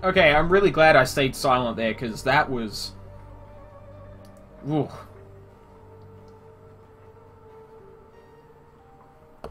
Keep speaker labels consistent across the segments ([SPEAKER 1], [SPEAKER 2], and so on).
[SPEAKER 1] Okay, I'm really glad I stayed silent there, because that was... Ooh.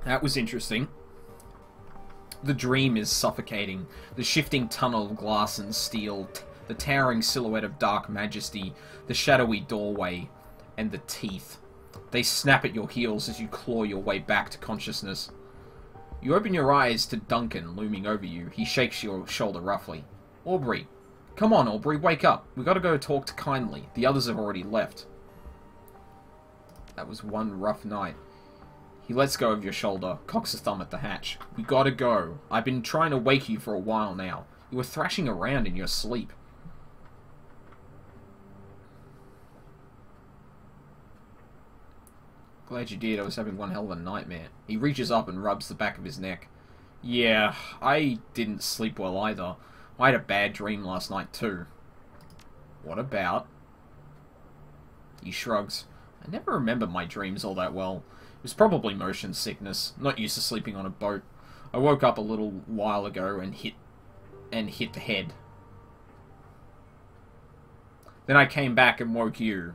[SPEAKER 1] That was interesting. The dream is suffocating. The shifting tunnel of glass and steel, the towering silhouette of dark majesty, the shadowy doorway, and the teeth. They snap at your heels as you claw your way back to consciousness. You open your eyes to Duncan looming over you. He shakes your shoulder roughly. Aubrey. Come on, Aubrey, wake up. We gotta go talk to Kindly. The others have already left. That was one rough night. He lets go of your shoulder, cocks a thumb at the hatch. We gotta go. I've been trying to wake you for a while now. You were thrashing around in your sleep. Glad you did. I was having one hell of a nightmare. He reaches up and rubs the back of his neck. Yeah, I didn't sleep well either. I had a bad dream last night too. What about? He shrugs. I never remember my dreams all that well. It was probably motion sickness. Not used to sleeping on a boat. I woke up a little while ago and hit the head. Then I came back and woke you.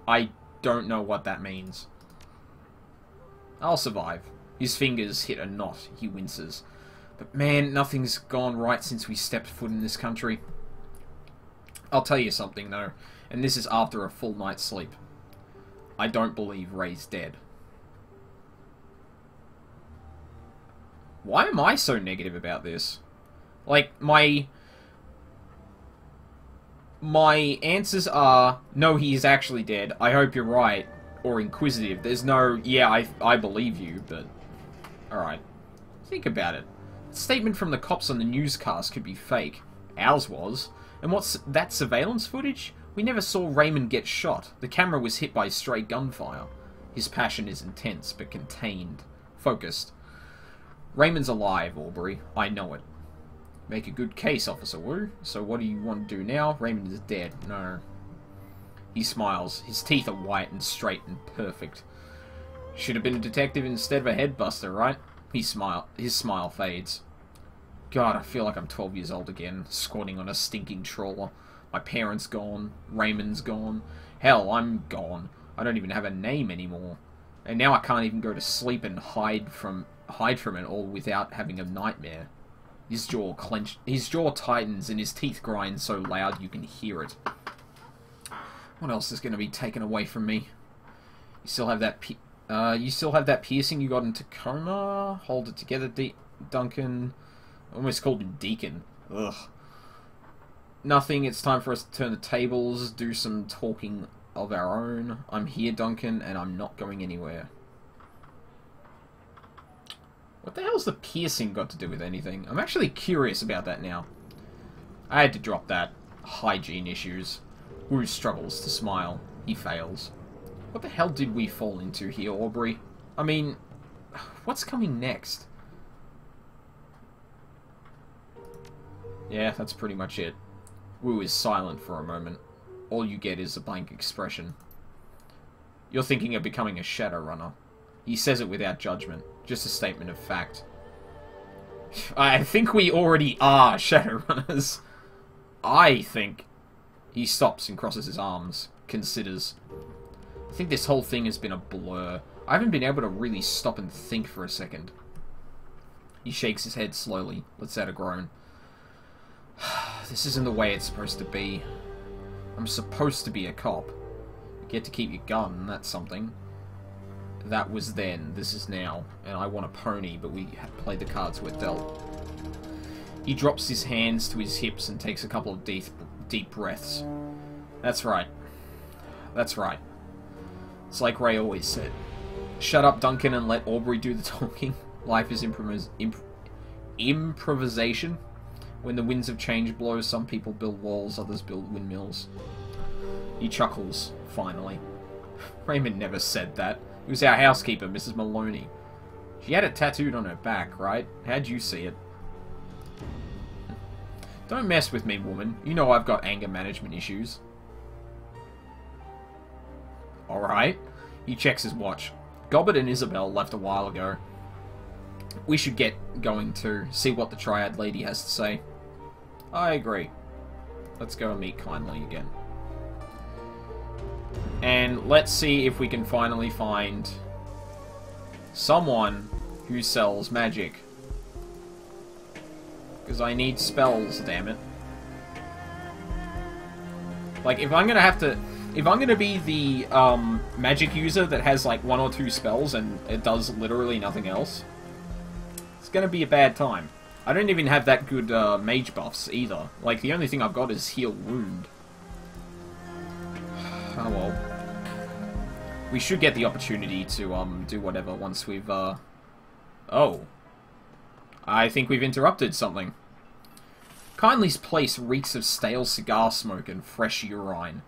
[SPEAKER 1] I don't know what that means. I'll survive. His fingers hit a knot. He winces. But man, nothing's gone right since we stepped foot in this country. I'll tell you something though, and this is after a full night's sleep. I don't believe Ray's dead. Why am I so negative about this? Like, my answers are, no, he is actually dead. I hope you're right. Or inquisitive. There's no, yeah, I believe you, but... Alright. Think about it. The statement from the cops on the newscast could be fake. Ours was. And what's that surveillance footage? We never saw Raymond get shot. The camera was hit by stray gunfire. His passion is intense, but contained. Focused. Raymond's alive, Aubrey. I know it. Make a good case, Officer Wu. So what do you want to do now? Raymond is dead. No. He smiles. His teeth are white and straight and perfect. Should have been a detective instead of a headbuster, right? His smile fades. God, I feel like I'm 12 years old again, squatting on a stinking trawler. My parents gone. Raymond's gone. Hell, I'm gone. I don't even have a name anymore. And now I can't even go to sleep and hide from it all without having a nightmare. His jaw tightens and his teeth grind so loud you can hear it. What else is going to be taken away from me? You still have that piercing you got in Tacoma? Hold it together, Duncan. I almost called him Deacon. Ugh. Nothing. It's time for us to turn the tables, do some talking of our own. I'm here, Duncan, and I'm not going anywhere. What the hell's the piercing got to do with anything? I'm actually curious about that now. I had to drop that. Hygiene issues. Wu struggles to smile. He fails. What the hell did we fall into here, Aubrey? I mean, what's coming next? Yeah, that's pretty much it. Wu is silent for a moment. All you get is a blank expression. You're thinking of becoming a Shadowrunner. He says it without judgment. Just a statement of fact. I think we already are Shadowrunners. I think... He stops and crosses his arms. Considers. I think this whole thing has been a blur. I haven't been able to really stop and think for a second. He shakes his head slowly. Lets out a groan. This isn't the way it's supposed to be. I'm supposed to be a cop. You get to keep your gun, that's something. That was then, this is now. And I want a pony, but we played the cards we're dealt. He drops his hands to his hips and takes a couple of deep breaths. That's right. That's right. It's like Ray always said. Shut up, Duncan, and let Aubrey do the talking. Life is improvisation. When the winds of change blow, some people build walls, others build windmills. He chuckles, finally. Raymond never said that. It was our housekeeper, Mrs. Maloney. She had it tattooed on her back, right? How'd you see it? Don't mess with me, woman. You know I've got anger management issues. Alright. He checks his watch. Gobbert and Isabel left a while ago. We should get going to see what the Triad lady has to say. I agree. Let's go and meet Kindly again. And let's see if we can finally find someone who sells magic. Because I need spells, damn it. Like, if I'm gonna be the, magic user that has, like, 1 or 2 spells and it does literally nothing else, it's gonna be a bad time. I don't even have that good, mage buffs, either. Like, the only thing I've got is Heal Wound. Oh well. We should get the opportunity to, do whatever once we've, Oh. I think we've interrupted something. Kindly's place reeks of stale cigar smoke and fresh urine.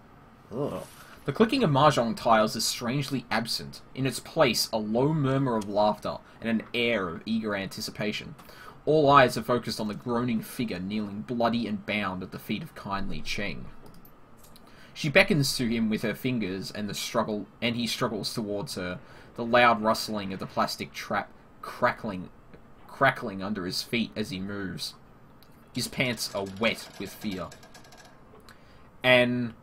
[SPEAKER 1] Ugh. The clicking of mahjong tiles is strangely absent. In its place, a low murmur of laughter and an air of eager anticipation. All eyes are focused on the groaning figure kneeling bloody and bound at the feet of Kindly Cheng. She beckons to him with her fingers, and he struggles towards her, the loud rustling of the plastic trap crackling under his feet as he moves. His pants are wet with fear. And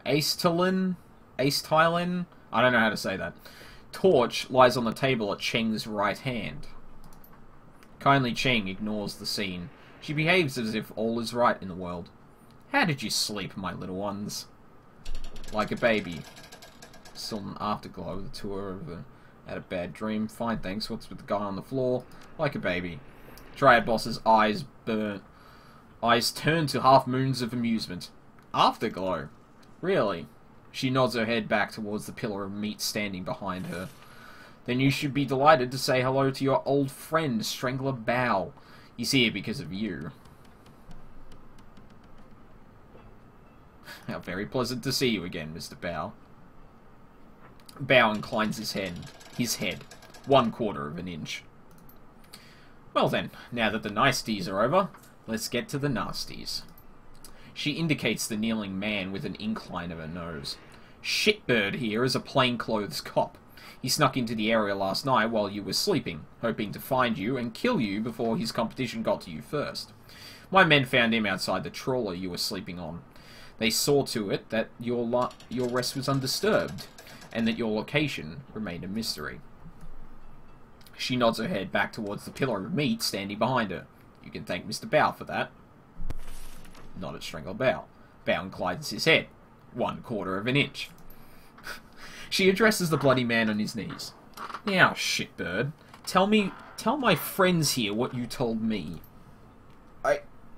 [SPEAKER 1] Ace-Tylen? I don't know how to say that. Torch lies on the table at Cheng's right hand. Kindly Cheng ignores the scene. She behaves as if all is right in the world. How did you sleep, my little ones? Like a baby. Still an afterglow, the tour of had a bad dream. Fine, thanks. What's with the guy on the floor? Like a baby. Triad Boss's eyes burnt. Eyes turn to half moons of amusement. Afterglow? Really? She nods her head back towards the pillar of meat standing behind her. Then you should be delighted to say hello to your old friend, Strangler Bao. He's here because of you. How very pleasant to see you again, Mr. Bao. Bao inclines his head, 1/4 of an inch. Well then, now that the niceties are over, let's get to the nasties. She indicates the kneeling man with an incline of her nose. Shitbird here is a plainclothes cop. He snuck into the area last night while you were sleeping, hoping to find you and kill you before his competition got to you first. My men found him outside the trawler you were sleeping on. They saw to it that your rest was undisturbed, and that your location remained a mystery. She nods her head back towards the pillar of meat standing behind her. You can thank Mr. Bao for that. Not at Strangler Bao. Bao inclines his head, 1/4 of an inch. She addresses the bloody man on his knees. Now, shitbird, tell my friends here what you told me.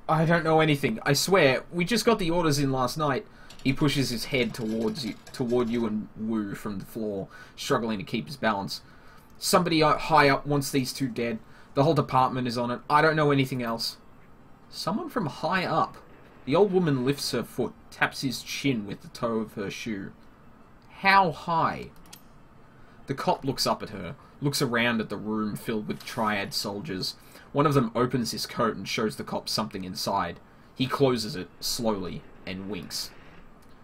[SPEAKER 1] I don't know anything. I swear, we just got the orders in last night. He pushes his head toward you and Wu from the floor, struggling to keep his balance. Somebody high up wants these two dead. The whole department is on it. I don't know anything else. Someone from high up. The old woman lifts her foot, taps his chin with the toe of her shoe. How high? The cop looks up at her, looks around at the room filled with triad soldiers. One of them opens his coat and shows the cop something inside. He closes it, slowly, and winks.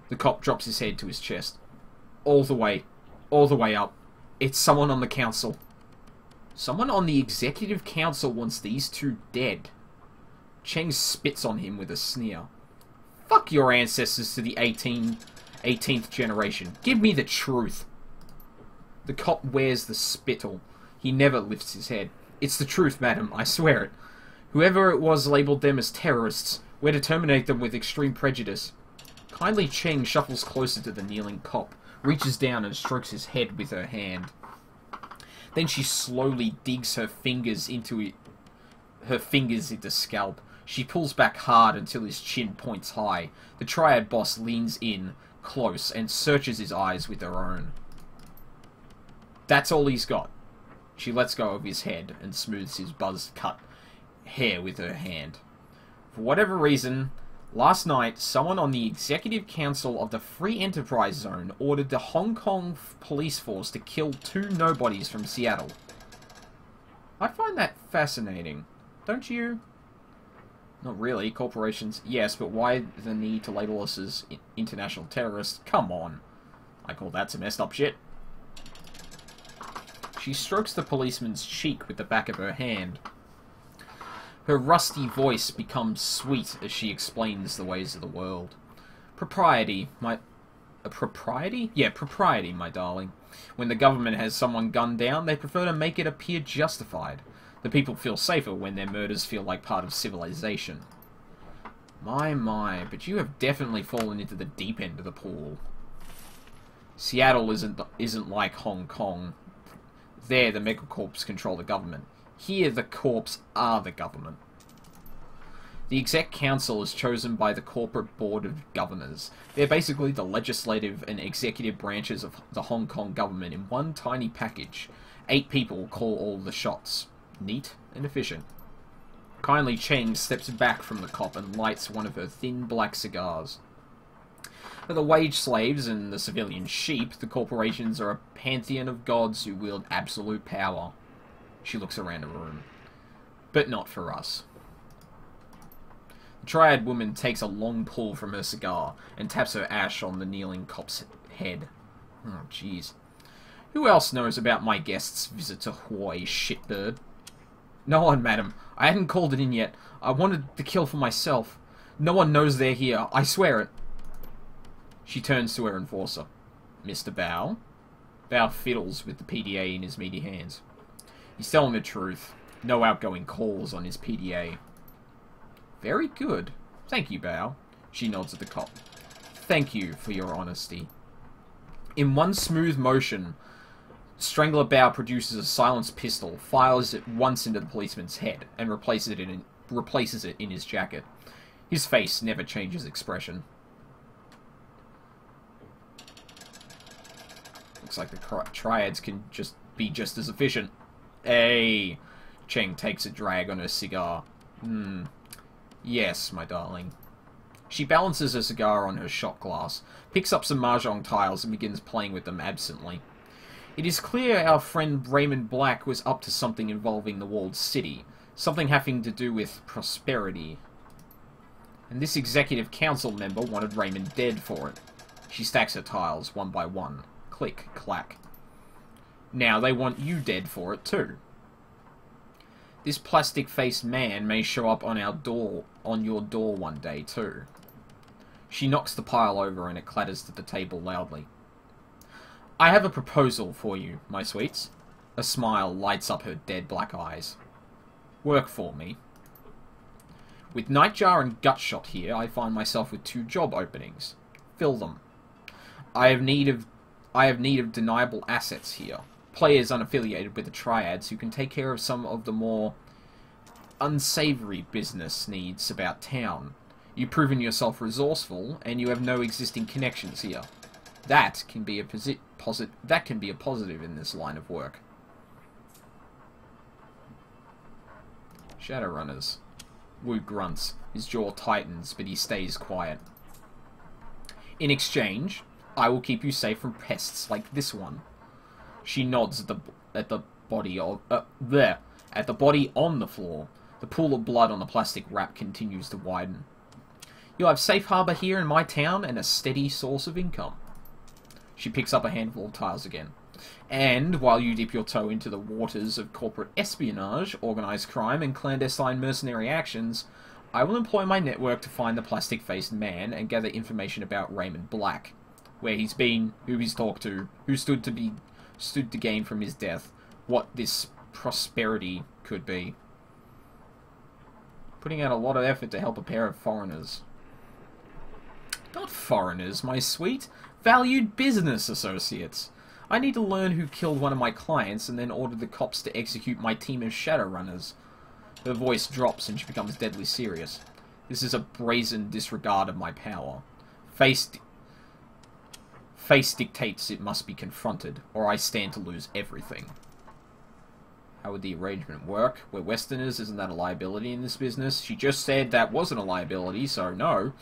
[SPEAKER 1] The cop drops his head to his chest. All the way up. It's someone on the council. Someone on the executive council wants these two dead. Cheng spits on him with a sneer. Fuck your ancestors to the 18th generation. Give me the truth. The cop wears the spittle. He never lifts his head. It's the truth, madam, I swear it. Whoever it was labelled them as terrorists. We're to terminate them with extreme prejudice. Kindly Cheng shuffles closer to the kneeling cop, reaches down and strokes his head with her hand. Then she slowly digs her fingers into scalp. She pulls back hard until his chin points high. The triad boss leans in, close, and searches his eyes with her own. That's all he's got. She lets go of his head and smooths his buzz-cut hair with her hand. For whatever reason, last night, someone on the Executive Council of the Free Enterprise Zone ordered the Hong Kong police force to kill 2 nobodies from Seattle. I find that fascinating. Don't you? Not really. Corporations, yes, but why the need to label us as international terrorists? Come on. I call that some messed up shit. She strokes the policeman's cheek with the back of her hand. Her rusty voice becomes sweet as she explains the ways of the world. Propriety, propriety? Yeah, propriety, my darling. When the government has someone gunned down, they prefer to make it appear justified. The people feel safer when their murders feel like part of civilization. My, but you have definitely fallen into the deep end of the pool. Seattle isn't like Hong Kong. There, the megacorps control the government. Here, the corps are the government. The exec council is chosen by the corporate board of governors. They're basically the legislative and executive branches of the Hong Kong government in one tiny package. 8 people call all the shots. Neat and efficient. Kindly Cheng steps back from the cop and lights one of her thin black cigars. For the wage slaves and the civilian sheep, the corporations are a pantheon of gods who wield absolute power. She looks around the room. But not for us. The Triad woman takes a long pull from her cigar and taps her ash on the kneeling cop's head. Oh, jeez. Who else knows about my guest's visit to Hawaii, shitbird? No one, madam. I hadn't called it in yet. I wanted the kill for myself. No one knows they're here. I swear it. She turns to her enforcer. Mr. Bao? Bao fiddles with the PDA in his meaty hands. He's telling the truth. No outgoing calls on his PDA. Very good. Thank you, Bao. She nods at the cop. Thank you for your honesty. In one smooth motion, Strangler Bao produces a silenced pistol, fires it once into the policeman's head, and replaces it in his jacket. His face never changes expression. Looks like the triads can be just as efficient. Hey! Cheng takes a drag on her cigar. Yes, my darling. She balances her cigar on her shot glass, picks up some mahjong tiles and begins playing with them absently. It is clear our friend Raymond Black was up to something involving the walled city, something having to do with prosperity. And this executive council member wanted Raymond dead for it. She stacks her tiles one by one. Click, clack. Now they want you dead for it too. This plastic-faced man may show up on your door one day too. She knocks the pile over and it clatters to the table loudly. I have a proposal for you, my sweets. A smile lights up her dead black eyes. Work for me. With Nightjar and Gutshot here, I find myself with 2 job openings. Fill them. I have need of deniable assets here. Players unaffiliated with the Triads who can take care of some of the more unsavory business needs about town. You've proven yourself resourceful, and you have no existing connections here. That can be a positive in this line of work. Shadowrunners. Wu grunts. His jaw tightens, but he stays quiet. In exchange, I will keep you safe from pests like this one. She nods at the body on the floor. The pool of blood on the plastic wrap continues to widen. You'll have safe harbor here in my town and a steady source of income. She picks up a handful of tiles again. And while you dip your toe into the waters of corporate espionage, organized crime, and clandestine mercenary actions, I will employ my network to find the plastic-faced man and gather information about Raymond Black. Where he's been, who he's talked to, who stood to gain from his death, what this prosperity could be. Putting out a lot of effort to help a pair of foreigners. Not foreigners, my sweet. Valued business associates. I need to learn who killed one of my clients and then order the cops to execute my team of Shadowrunners. Her voice drops and she becomes deadly serious. This is a brazen disregard of my power. Face dictates it must be confronted, or I stand to lose everything. How would the arrangement work? We're Westerners, isn't that a liability in this business? She just said that wasn't a liability, so no.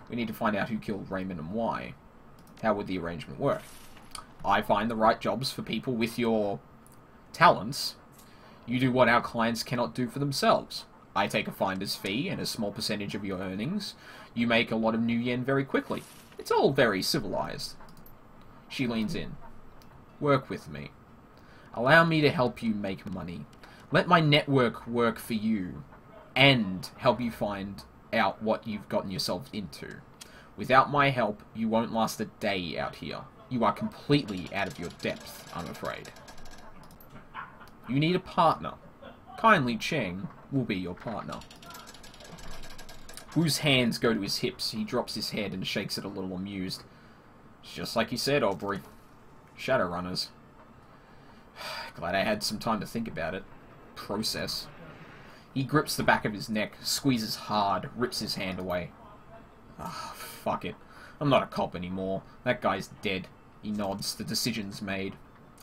[SPEAKER 1] We need to find out who killed Raymond and why. How would the arrangement work? I find the right jobs for people with your talents. You do what our clients cannot do for themselves. I take a finder's fee and a small percentage of your earnings. You make a lot of new yen very quickly. It's all very civilized. She leans in. Work with me. Allow me to help you make money. Let my network work for you, and help you find out what you've gotten yourself into. Without my help, you won't last a day out here. You are completely out of your depth, I'm afraid. You need a partner. Kindly Cheng will be your partner. Wu's hands go to his hips. He drops his head and shakes it a little amused. It's just like you said, Aubrey. Shadowrunners. Glad I had some time to think about it. Process. He grips the back of his neck, squeezes hard, rips his hand away. Ah, fuck it. I'm not a cop anymore. That guy's dead. He nods. The decision's made.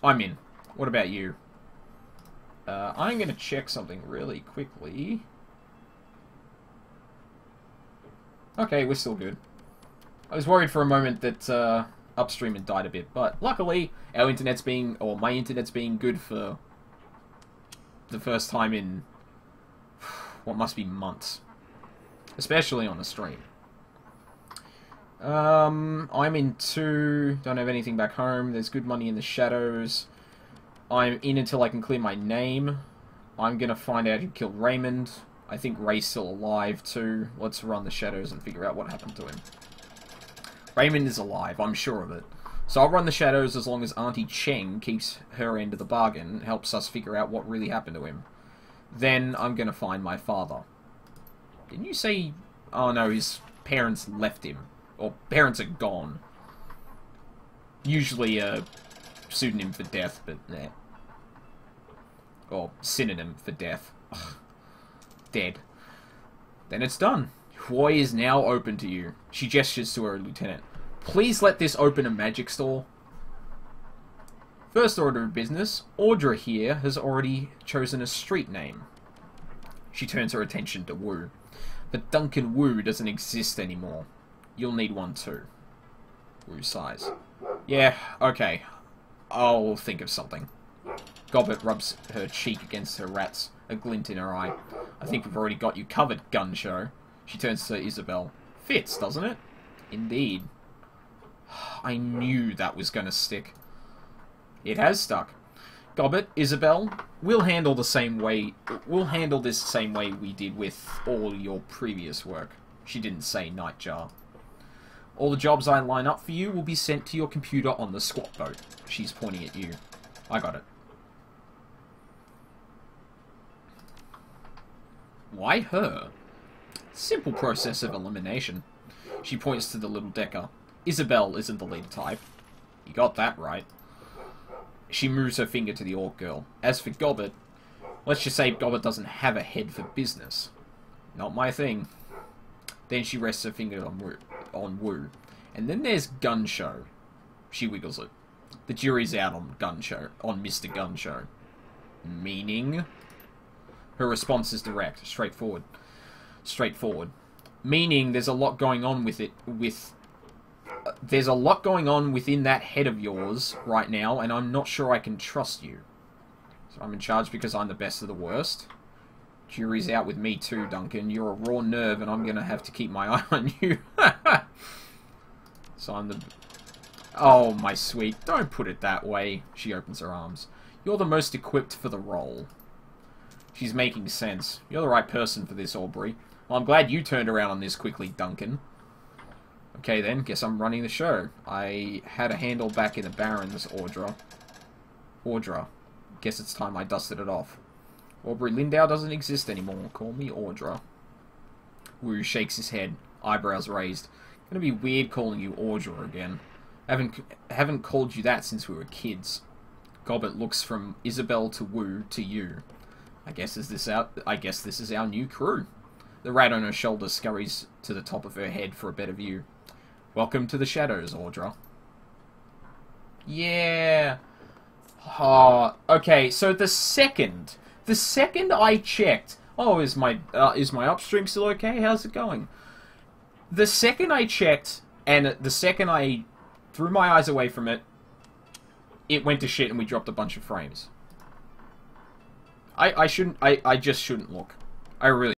[SPEAKER 1] I'm in. What about you? I'm gonna check something really quickly. Okay, we're still good. I was worried for a moment that upstream had died a bit, but luckily our internet's being, or my internet's being good for the first time in what must be months, especially on the stream. I'm in 2, don't have anything back home. There's good money in the shadows. I'm in until I can clear my name. I'm gonna find out who killed Raymond. I think Ray's still alive too. Let's run the shadows and figure out what happened to him. Raymond is alive, I'm sure of it. So I'll run the shadows as long as Auntie Cheng keeps her end of the bargain and helps us figure out what really happened to him. Then I'm gonna find my father. Didn't you say... Oh no, his parents left him. Or parents are gone. Usually a pseudonym for death, but nah. Or synonym for death. Ugh. Dead. Then it's done. Huoi is now open to you. She gestures to her lieutenant. Please let this open a magic store. First order of business, Audra here has already chosen a street name. She turns her attention to Wu. But Duncan Wu doesn't exist anymore. You'll need one too. Wu sighs. Yeah, okay. I'll think of something. Gobbet rubs her cheek against her rats, a glint in her eye. I think we've already got you covered, gun show. She turns to Isabel. Fits, doesn't it? Indeed. I knew that was going to stick. It has stuck. Gobbet, Isabel, we'll handle this the same way we did with all your previous work. She didn't say Nightjar. All the jobs I line up for you will be sent to your computer on the squat boat. She's pointing at you. I got it. Why her? Simple process of elimination. She points to the little decker. Isabel isn't the leader type. You got that right. She moves her finger to the orc girl. As for Gobbet, let's just say Gobbet doesn't have a head for business. Not my thing. Then she rests her finger on Wu. And then there's Gun Show. She wiggles it. The jury's out on Gun Show, on Mr. Gun Show. Meaning? Her response is direct, straightforward. Meaning there's a lot going on there's a lot going on within that head of yours right now, and I'm not sure I can trust you. So I'm in charge because I'm the best of the worst. Jury's out with me too, Duncan. You're a raw nerve, and I'm gonna have to keep my eye on you. So I'm the... Oh, my sweet. Don't put it that way. She opens her arms. You're the most equipped for the role. She's making sense. You're the right person for this, Aubrey. Well, I'm glad you turned around on this quickly, Duncan. Okay then, guess I'm running the show. I had a handle back in the Barrens, Audra. Guess it's time I dusted it off. Aubrey Lindau doesn't exist anymore. Call me Audra. Wu shakes his head, eyebrows raised. Gonna be weird calling you Audra again. Haven't called you that since we were kids. Gobbet looks from Isabel to Wu to you. I guess this is our new crew. The rat on her shoulder scurries to the top of her head for a better view. Welcome to the shadows, Audra. Yeah. Oh, okay, so the second I checked, oh, is my upstream still okay? How's it going? The second I checked, and the second I threw my eyes away from it, it went to shit and we dropped a bunch of frames. I just shouldn't look. I really